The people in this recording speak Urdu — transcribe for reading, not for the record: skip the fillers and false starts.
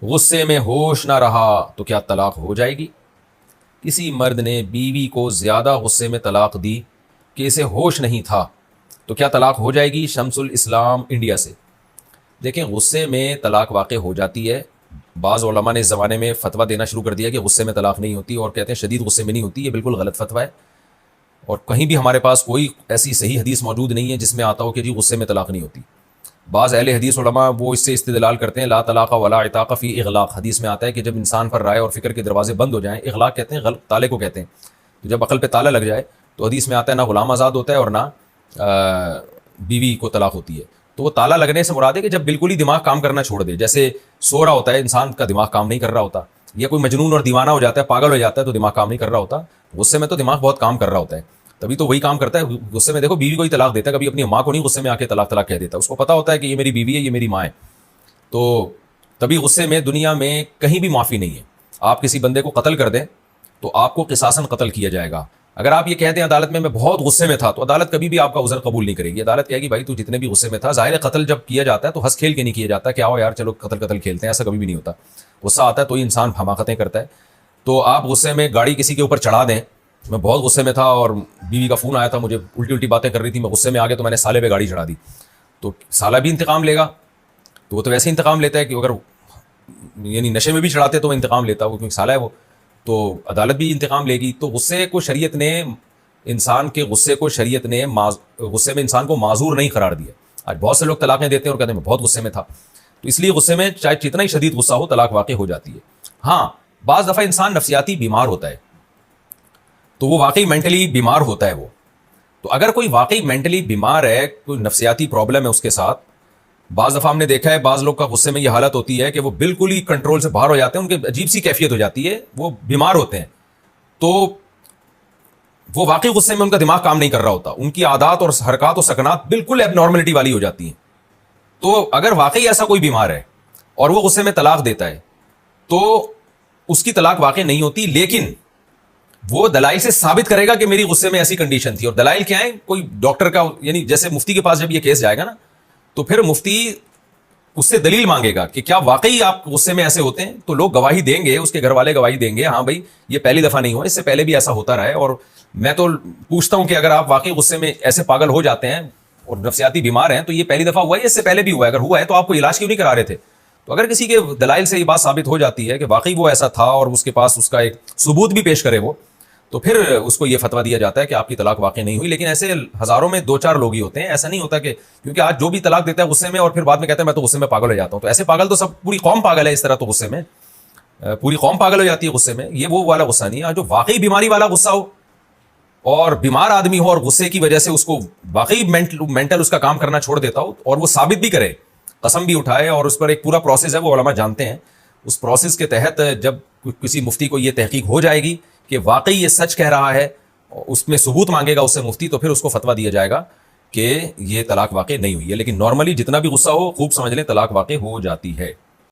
غصے میں ہوش نہ رہا تو کیا طلاق ہو جائے گی؟ کسی مرد نے بیوی کو زیادہ غصے میں طلاق دی کہ اسے ہوش نہیں تھا تو کیا طلاق ہو جائے گی؟ شمس الاسلام انڈیا سے۔ دیکھیں، غصے میں طلاق واقع ہو جاتی ہے۔ بعض علماء نے اس زمانے میں فتویٰ دینا شروع کر دیا کہ غصے میں طلاق نہیں ہوتی، اور کہتے ہیں شدید غصے میں نہیں ہوتی۔ یہ بالکل غلط فتویٰ ہے، اور کہیں بھی ہمارے پاس کوئی ایسی صحیح حدیث موجود نہیں ہے جس میں آتا ہو کہ جی غصے میں طلاق نہیں ہوتی۔ بعض اہل حدیث علماء وہ اس سے استدلال کرتے ہیں، لا طلاق ولا عتاق فی اغلاق، حدیث میں آتا ہے کہ جب انسان پر رائے اور فکر کے دروازے بند ہو جائیں، اغلاق کہتے ہیں غلط تالے کو کہتے ہیں، تو جب عقل پہ تالا لگ جائے تو حدیث میں آتا ہے نہ غلام آزاد ہوتا ہے اور نہ بیوی کو طلاق ہوتی ہے۔ تو وہ تالا لگنے سے مراد ہے کہ جب بالکل ہی دماغ کام کرنا چھوڑ دے، جیسے سو رہا ہوتا ہے انسان کا دماغ کام نہیں کر رہا ہوتا، یا کوئی مجنون اور دیوانہ ہو جاتا ہے، پاگل ہو جاتا ہے تو دماغ کام نہیں کر رہا ہوتا، غصے میں تو دماغ بہت کام کر رہا ہوتا ہے، تبھی تو وہی کام کرتا ہے۔ غصے میں دیکھو بیوی کو ہی طلاق دیتا ہے، کبھی اپنی ماں کو نہیں غصے میں آ کے طلاق کہہ دیتا، اس کو پتا ہوتا ہے کہ یہ میری بیوی ہے، یہ میری ماں ہے، تو تبھی غصے میں دنیا میں کہیں بھی معافی نہیں ہے۔ آپ کسی بندے کو قتل کر دیں تو آپ کو قصاصاً قتل کیا جائے گا۔ اگر آپ یہ کہتے ہیں عدالت میں بہت غصے میں تھا، تو عدالت کبھی بھی آپ کا عذر قبول نہیں کرے گی۔ عدالت کہے گی بھائی تو جتنے بھی غصے میں تھا، ظاہر ہے قتل جب کیا جاتا ہے تو ہنس کھیل کے نہیں کیا جاتا کہ آؤ یار چلو قتل کھیلتے ہیں، ایسا کبھی بھی نہیں ہوتا۔ غصہ آتا ہے تو ہی انسان حماقتیں کرتا ہے۔ تو آپ غصے میں گاڑی کسی کے اوپر چڑھا دیں، میں بہت غصے میں تھا اور بیوی کا فون آیا تھا، مجھے الٹی باتیں کر رہی تھی، میں غصے میں آ گیا تو میں نے سالے پہ گاڑی چڑھا دی، تو سالہ بھی انتقام لے گا، تو وہ تو ویسے انتقام لیتا ہے کہ اگر یعنی نشے میں بھی چڑھاتے تو وہ انتقام لیتا، وہ کیونکہ سالہ ہے وہ، تو عدالت بھی انتقام لے گی۔ تو غصے کو شریعت نے غصے میں انسان کو معذور نہیں قرار دیا۔ آج بہت سے لوگ طلاقیں دیتے ہیں اور کہتے ہیں میں بہت غصے میں تھا، تو اس لیے غصے میں چاہے جتنا ہی شدید غصہ ہو طلاق واقع ہو جاتی ہے۔ ہاں، بعض دفعہ انسان نفسیاتی بیمار ہوتا ہے، تو وہ واقعی مینٹلی بیمار ہوتا ہے وہ، تو اگر کوئی واقعی مینٹلی بیمار ہے، کوئی نفسیاتی پرابلم ہے اس کے ساتھ، بعض دفعہ ہم نے دیکھا ہے بعض لوگ کا غصے میں یہ حالت ہوتی ہے کہ وہ بالکل ہی کنٹرول سے باہر ہو جاتے ہیں، ان کے عجیب سی کیفیت ہو جاتی ہے، وہ بیمار ہوتے ہیں، تو وہ واقعی غصے میں ان کا دماغ کام نہیں کر رہا ہوتا، ان کی عادات اور حرکات و سکنات بالکل اب نارملٹی والی ہو جاتی ہیں۔ تو اگر واقعی ایسا کوئی بیمار ہے اور وہ غصے میں طلاق دیتا ہے تو اس کی طلاق واقع نہیں ہوتی، لیکن وہ دلائل سے ثابت کرے گا کہ میری غصے میں ایسی کنڈیشن تھی۔ اور دلائل کیا ہے؟ کوئی ڈاکٹر کا، یعنی جیسے مفتی کے پاس جب یہ کیس جائے گا نا، تو پھر مفتی اس سے دلیل مانگے گا کہ کیا واقعی آپ غصے میں ایسے ہوتے ہیں، تو لوگ گواہی دیں گے، اس کے گھر والے گواہی دیں گے، ہاں بھائی یہ پہلی دفعہ نہیں ہوا، اس سے پہلے بھی ایسا ہوتا رہا ہے۔ اور میں تو پوچھتا ہوں کہ اگر آپ واقعی غصے میں ایسے پاگل ہو جاتے ہیں اور نفسیاتی بیمار ہیں تو یہ پہلی دفعہ ہوا ہے، اس سے پہلے بھی ہوا ہے؟ اگر ہوا ہے تو آپ کو علاج کیوں نہیں کرا رہے تھے؟ تو اگر کسی کے دلائل سے یہ بات ثابت ہو جاتی ہے کہ واقعی وہ ایسا تھا اور اس کے پاس اس کا ایک ثبوت بھی پیش کرے وہ، تو پھر اس کو یہ فتویٰ دیا جاتا ہے کہ آپ کی طلاق واقع نہیں ہوئی۔ لیکن ایسے ہزاروں میں دو چار لوگ ہی ہوتے ہیں، ایسا نہیں ہوتا کہ کیونکہ آج جو بھی طلاق دیتا ہے غصے میں اور پھر بعد میں کہتا ہے میں تو غصے میں پاگل ہو جاتا ہوں، تو ایسے پاگل تو سب پوری قوم پاگل ہے اس طرح، تو غصے میں پوری قوم پاگل ہو جاتی ہے غصے میں، یہ وہ والا غصہ نہیں ہے۔ جو واقعی بیماری والا غصہ ہو اور بیمار آدمی ہو اور غصے کی وجہ سے اس کو واقعی مینٹل اس کا کام کرنا چھوڑ دیتا ہو اور وہ ثابت بھی کرے، قسم بھی اٹھائے، اور اس پر ایک پورا پروسیس ہے وہ علماء جانتے ہیں، اس پروسیس کے تحت جب کسی مفتی کو یہ تحقیق ہو جائے گی کہ واقعی یہ سچ کہہ رہا ہے، اس میں ثبوت مانگے گا اس سے مفتی، تو پھر اس کو فتویٰ دیا جائے گا کہ یہ طلاق واقع نہیں ہوئی ہے۔ لیکن نارملی جتنا بھی غصہ ہو خوب سمجھ لیں طلاق واقع ہو جاتی ہے۔